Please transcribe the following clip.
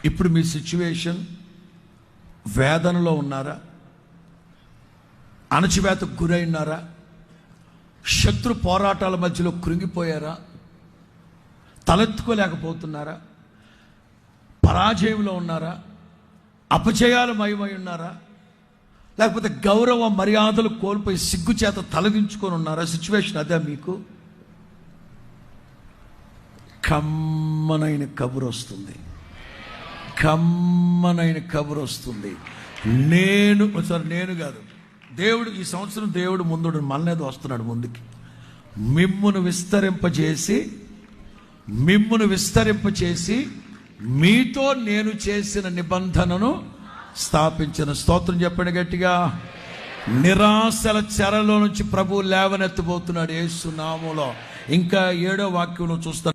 ఇప్పుడు మీ సిచ్యువేషన్, వేదనలో ఉన్నారా? అణచివేతకు గురైనారా? శత్రు పోరాటాల మధ్యలో కృంగిపోయారా? తలెత్తుకోలేకపోతున్నారా? పరాజయంలో ఉన్నారా? అపజయాలు మయమై ఉన్నారా? లేకపోతే గౌరవ మర్యాదలు కోల్పోయి సిగ్గుచేత తలదించుకొని ఉన్నారా? సిచ్యువేషన్ అదే. మీకు కమ్మనైన కబురు వస్తుంది, కమ్మనైన కబురు వస్తుంది. నేను కాదు, దేవుడు ఈ సంవత్సరం దేవుడు ముందు మననేది వస్తున్నాడు ముందుకి. మిమ్మును విస్తరింపచేసి మీతో నేను చేసిన నిబంధనను స్థాపించిన. స్తోత్రం చెప్పండి గట్టిగా. నిరాశల చెరలో నుంచి ప్రభువు లేవనెత్తబోతున్నాడు యేసు నామములో. ఇంకా 7వ వాక్యంలో చూస్తాను.